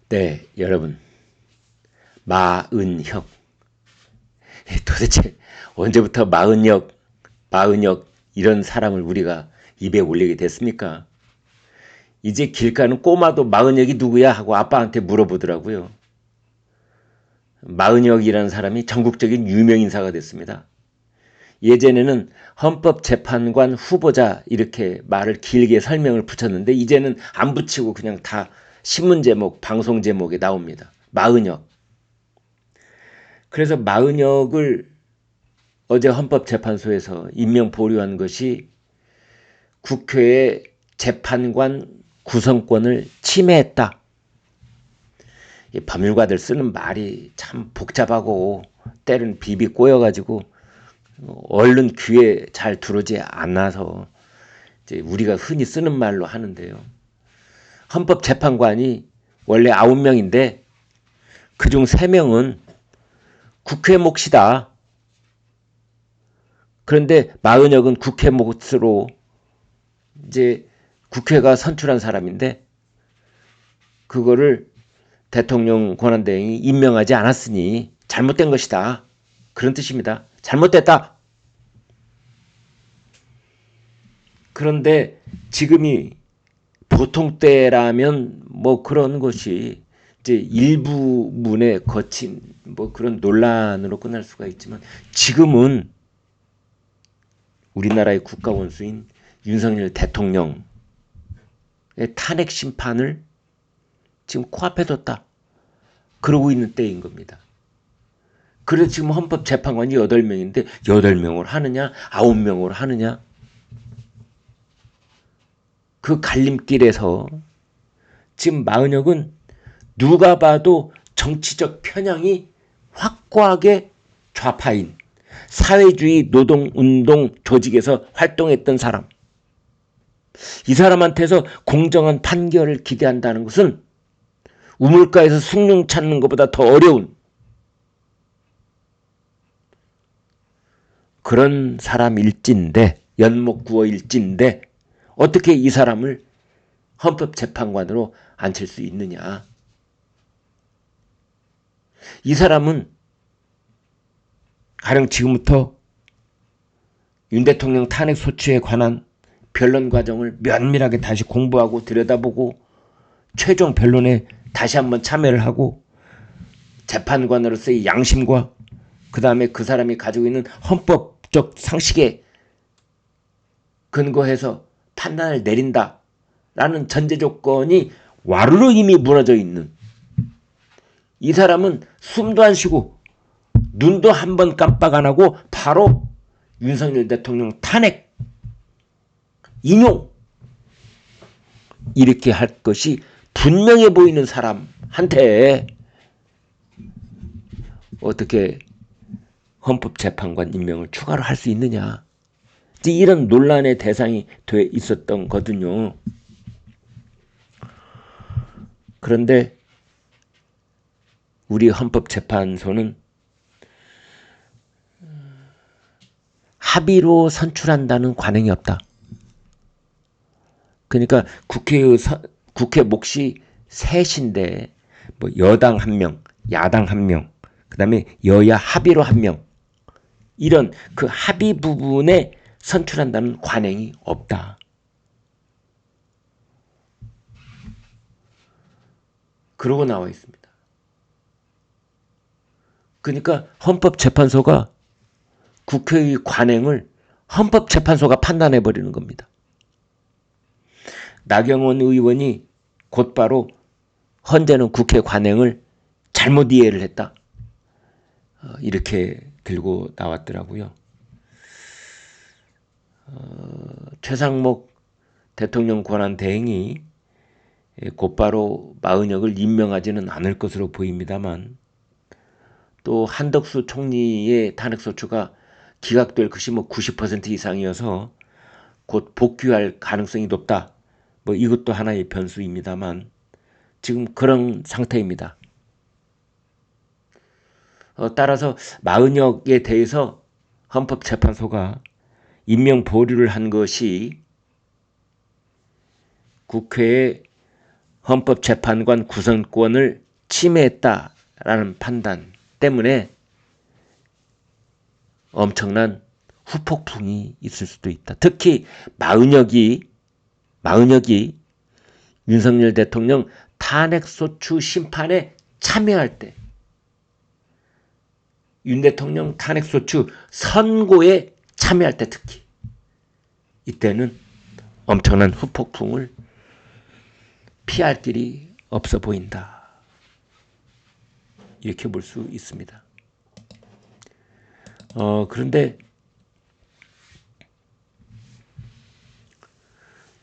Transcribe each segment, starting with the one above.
네, 여러분. 마은혁. 도대체 언제부터 마은혁 이런 사람을 우리가 입에 올리게 됐습니까? 이제 길 가는 꼬마도 마은혁이 누구야 하고 아빠한테 물어보더라고요. 마은혁이라는 사람이 전국적인 유명인사가 됐습니다. 예전에는 헌법재판관 후보자 이렇게 말을 길게 설명을 붙였는데 이제는 안 붙이고 그냥 다 신문 제목, 방송 제목에 나옵니다. 마은혁. 그래서 마은혁을 어제 헌법재판소에서 임명 보류한 것이 국회의 재판관 구성권을 침해했다. 이 법률가들 쓰는 말이 참 복잡하고 때는 비비 꼬여가지고 얼른 귀에 잘 들어오지 않아서 이제 우리가 흔히 쓰는 말로 하는데요. 헌법재판관이 원래 9명인데 그중 3명은 국회 몫이다. 그런데 마은혁은 국회 몫으로 이제 국회가 선출한 사람인데 그거를 대통령 권한대행이 임명하지 않았으니 잘못된 것이다. 그런 뜻입니다. 잘못됐다. 그런데 지금이 보통 때라면 뭐 그런 것이 이제 일부분에 거친 뭐 그런 논란으로 끝날 수가 있지만 지금은 우리나라의 국가 원수인 윤석열 대통령의 탄핵 심판을 지금 코앞에 뒀다. 그러고 있는 때인 겁니다. 그래서 지금 헌법재판관이 8명인데 8명을 하느냐 9명을 하느냐 그 갈림길에서 지금 마은혁은 누가 봐도 정치적 편향이 확고하게 좌파인 사회주의 노동운동 조직에서 활동했던 사람. 이 사람한테서 공정한 판결을 기대한다는 것은 우물가에서 숭늉 찾는 것보다 더 어려운 그런 사람일진데 연목구어일진데 어떻게 이 사람을 헌법재판관으로 앉힐 수 있느냐. 이 사람은 가령 지금부터 윤 대통령 탄핵 소추에 관한 변론 과정을 면밀하게 다시 공부하고 들여다보고 최종 변론에 다시 한번 참여를 하고 재판관으로서의 양심과 그 다음에 그 사람이 가지고 있는 헌법적 상식에 근거해서 판단을 내린다라는 전제 조건이 와르르 이미 무너져 있는 이 사람은 숨도 안 쉬고 눈도 한 번 깜빡 안 하고 바로 윤석열 대통령 탄핵 인용 이렇게 할 것이 분명해 보이는 사람한테 어떻게 헌법재판관 임명을 추가로 할 수 있느냐. 이런 논란의 대상이 돼 있었던 거거든요. 그런데 우리 헌법재판소는 합의로 선출한다는 관행이 없다. 그러니까 국회 몫이 셋인데 뭐 여당 1명, 야당 1명, 그 다음에 여야 합의로 1명 이런 그 합의 부분에 선출한다는 관행이 없다. 그러고 나와 있습니다. 그러니까 헌법재판소가 국회의 관행을 헌법재판소가 판단해버리는 겁니다. 나경원 의원이 곧바로 헌재는 국회 관행을 잘못 이해를 했다. 이렇게 들고 나왔더라고요. 최상목 대통령 권한대행이 곧바로 마은혁을 임명하지는 않을 것으로 보입니다만 또 한덕수 총리의 탄핵소추가 기각될 것이 뭐 90% 이상이어서 곧 복귀할 가능성이 높다. 뭐 이것도 하나의 변수입니다만 지금 그런 상태입니다. 따라서 마은혁에 대해서 헌법재판소가 임명 보류를 한 것이 국회의 헌법재판관 구성권을 침해했다라는 판단 때문에 엄청난 후폭풍이 있을 수도 있다. 특히 마은혁이 윤석열 대통령 탄핵소추 심판에 참여할 때, 윤 대통령 탄핵소추 선고에 참여할 때 특히 이때는 엄청난 후폭풍을 피할 길이 없어 보인다. 이렇게 볼 수 있습니다. 그런데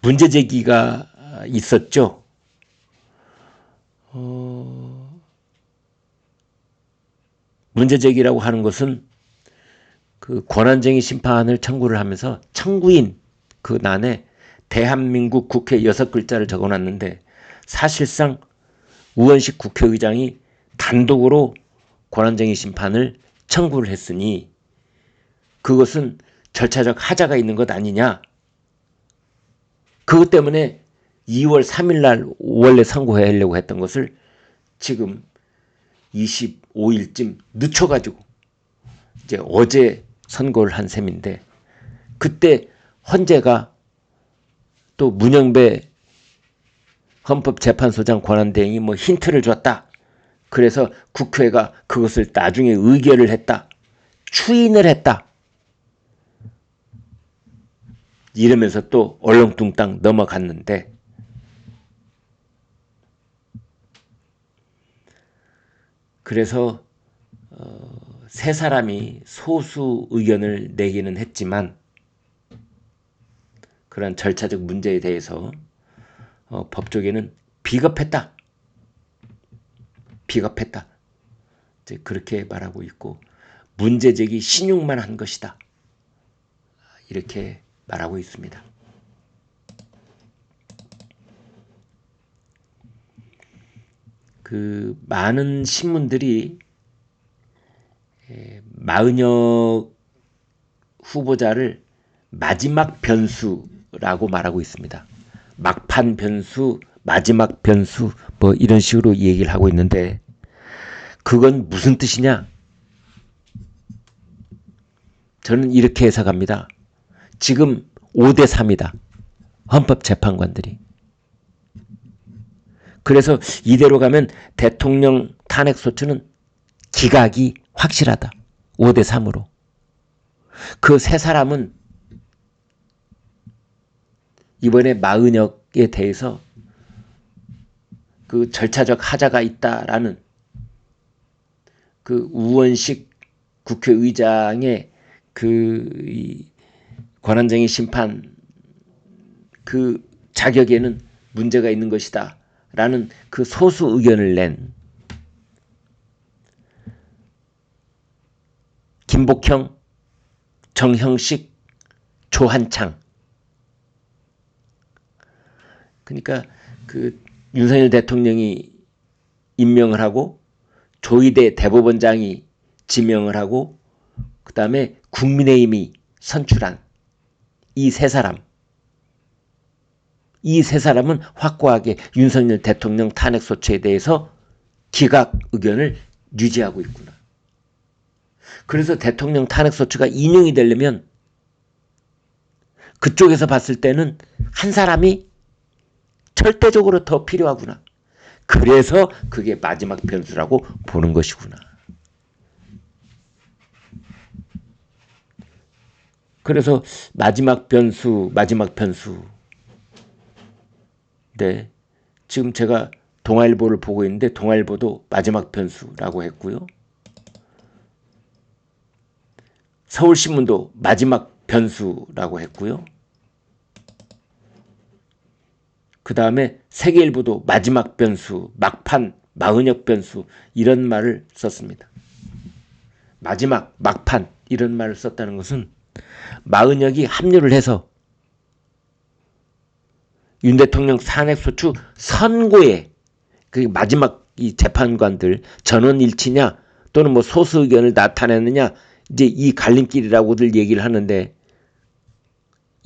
문제 제기가 있었죠. 문제 제기라고 하는 것은 그 권한쟁의 심판을 청구를 하면서 청구인 그 난에 대한민국 국회 6글자를 적어놨는데 사실상 우원식 국회의장이 단독으로 권한쟁의 심판을 청구를 했으니 그것은 절차적 하자가 있는 것 아니냐. 그것 때문에 2월 3일 날 원래 선고하려고 했던 것을 지금 25일쯤 늦춰가지고 이제 어제 선고를 한 셈인데, 그때 헌재가 또 문영배 헌법재판소장 권한대행이 뭐 힌트를 줬다. 그래서 국회가 그것을 나중에 의결을 했다. 추인을 했다. 이러면서 또 얼렁뚱땅 넘어갔는데, 그래서 세 사람이 소수 의견을 내기는 했지만 그런 절차적 문제에 대해서 법조계는 비겁했다. 이제 그렇게 말하고 있고, 문제제기 신용만 한 것이다. 이렇게 말하고 있습니다. 그 많은 신문들이 마은혁 후보자를 마지막 변수라고 말하고 있습니다. 막판 변수, 마지막 변수 뭐 이런 식으로 얘기를 하고 있는데, 그건 무슨 뜻이냐? 저는 이렇게 해석합니다. 지금 5대 3이다. 헌법재판관들이. 그래서 이대로 가면 대통령 탄핵소추는 기각이 확실하다. 5대 3으로. 그 세 사람은 이번에 마은혁에 대해서 그 절차적 하자가 있다라는 그 우원식 국회의장의 그 권한쟁의 심판 그 자격에는 문제가 있는 것이다 라는 그 소수 의견을 낸 김복형, 정형식, 조한창. 그러니까 그 윤석열 대통령이 임명을 하고 조희대 대법원장이 지명을 하고 그 다음에 국민의힘이 선출한 이 세 사람. 이 세 사람은 확고하게 윤석열 대통령 탄핵소추에 대해서 기각 의견을 유지하고 있구나. 그래서 대통령 탄핵소추가 인용이 되려면 그쪽에서 봤을 때는 한 사람이 절대적으로 더 필요하구나. 그래서 그게 마지막 변수라고 보는 것이구나. 그래서 마지막 변수. 네, 지금 제가 동아일보를 보고 있는데 동아일보도 마지막 변수라고 했고요. 서울신문도 마지막 변수라고 했고요. 그 다음에 세계일보도 마지막 변수, 막판, 마은혁 변수 이런 말을 썼습니다. 마지막, 막판 이런 말을 썼다는 것은 마은혁이 합류를 해서 윤 대통령 탄핵소추 선고에 그 마지막 이 재판관들 전원일치냐 또는 뭐 소수 의견을 나타내느냐 이제 이 갈림길이라고들 얘기를 하는데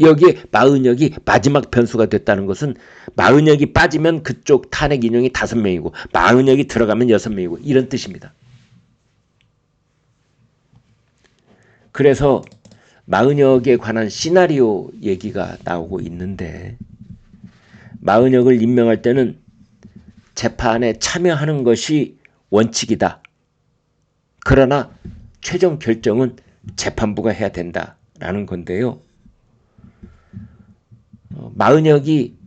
여기에 마은혁이 마지막 변수가 됐다는 것은 마은혁이 빠지면 그쪽 탄핵 인용이 5명이고 마은혁이 들어가면 6명이고 이런 뜻입니다. 그래서 마은혁에 관한 시나리오 얘기가 나오고 있는데 마은혁을 임명할 때는 재판에 참여하는 것이 원칙이다. 그러나 최종 결정은 재판부가 해야 된다라는 건데요. 마은혁이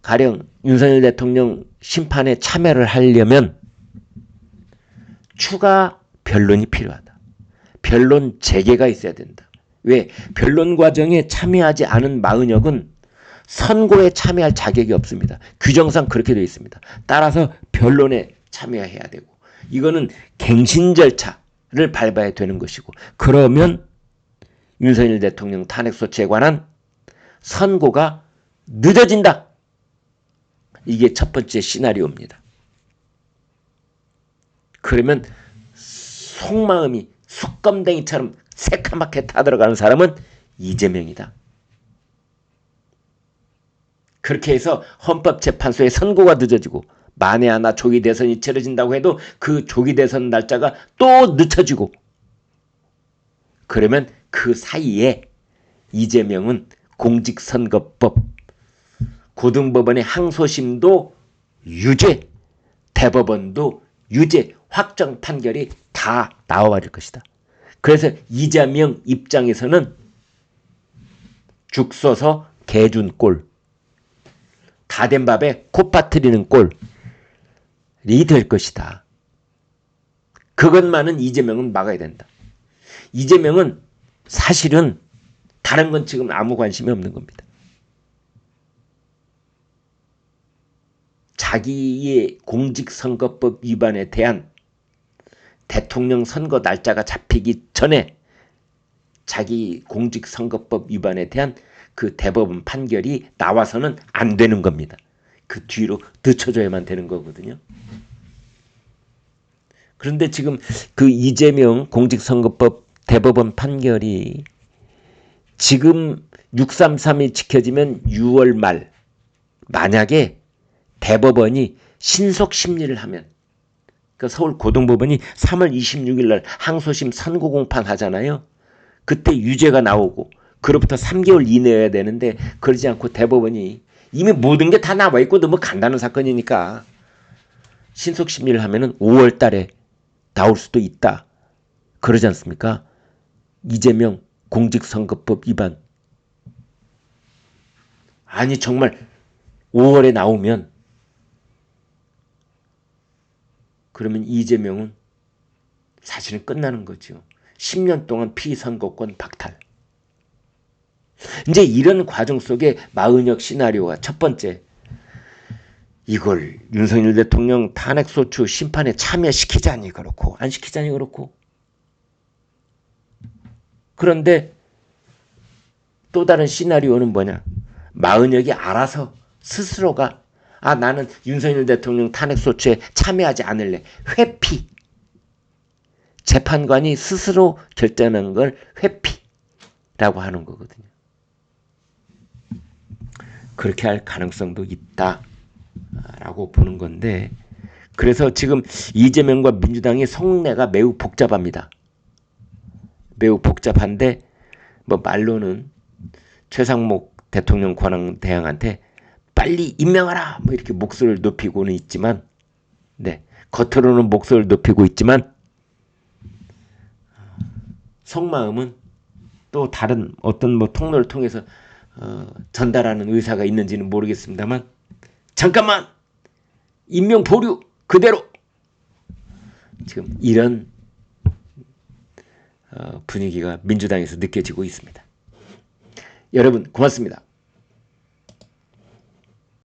가령 윤석열 대통령 심판에 참여를 하려면 추가 변론이 필요하다. 변론 재개가 있어야 된다. 왜? 변론 과정에 참여하지 않은 마은혁은 선고에 참여할 자격이 없습니다. 규정상 그렇게 되어 있습니다. 따라서 변론에 참여해야 되고 이거는 갱신 절차를 밟아야 되는 것이고 그러면 윤석열 대통령 탄핵소추에 관한 선고가 늦어진다. 이게 첫 번째 시나리오입니다. 그러면 속마음이 숯검댕이처럼 새카맣게 타들어가는 사람은 이재명이다. 그렇게 해서 헌법재판소의 선고가 늦어지고 만에 하나 조기 대선이 치러진다고 해도 그 조기 대선 날짜가 또 늦춰지고 그러면 그 사이에 이재명은 공직선거법, 고등법원의 항소심도 유죄, 대법원도 유죄, 확정 판결이 다 나와버릴 것이다. 그래서 이재명 입장에서는 죽 써서 개 준 꼴, 다 된 밥에 코 빠뜨리는 꼴이 될 것이다. 그것만은 이재명은 막아야 된다. 이재명은 사실은 다른 건 지금 아무 관심이 없는 겁니다. 자기의 공직선거법 위반에 대한 대통령 선거 날짜가 잡히기 전에 자기 공직선거법 위반에 대한 그 대법원 판결이 나와서는 안 되는 겁니다. 그 뒤로 늦춰줘야만 되는 거거든요. 그런데 지금 그 이재명 공직선거법 대법원 판결이 지금 633이 지켜지면 6월 말 만약에 대법원이 신속심리를 하면 그 서울 고등법원이 3월 26일 날 항소심 선고 공판 하잖아요. 그때 유죄가 나오고 그로부터 3개월 이내여야 되는데 그러지 않고 대법원이 이미 모든 게 다 나와 있고 너무 간단한 사건이니까 신속심리를 하면은 5월 달에 나올 수도 있다. 그러지 않습니까? 이재명 공직선거법 위반. 아니 정말 5월에 나오면 그러면 이재명은 사실은 끝나는 거죠. 10년 동안 피선거권 박탈. 이제 이런 과정 속에 마은혁 시나리오가 첫 번째, 이걸 윤석열 대통령 탄핵소추 심판에 참여시키자니 그렇고 안 시키자니 그렇고. 그런데 또 다른 시나리오는 뭐냐? 마은혁이 알아서 스스로가 나는 윤석열 대통령 탄핵소추에 참여하지 않을래. 회피. 재판관이 스스로 결정한 걸 회피라고 하는 거거든요. 그렇게 할 가능성도 있다라고 보는 건데 그래서 지금 이재명과 민주당의 속내가 매우 복잡합니다. 매우 복잡한데 뭐 말로는 최상목 대통령 권한대행한테 빨리 임명하라 뭐 이렇게 목소리를 높이고는 있지만 네, 겉으로는 목소리를 높이고 있지만 속마음은 또 다른 어떤 뭐 통로를 통해서 전달하는 의사가 있는지는 모르겠습니다만 잠깐만 임명 보류 그대로 지금 이런 분위기가 민주당에서 느껴지고 있습니다. 여러분 고맙습니다.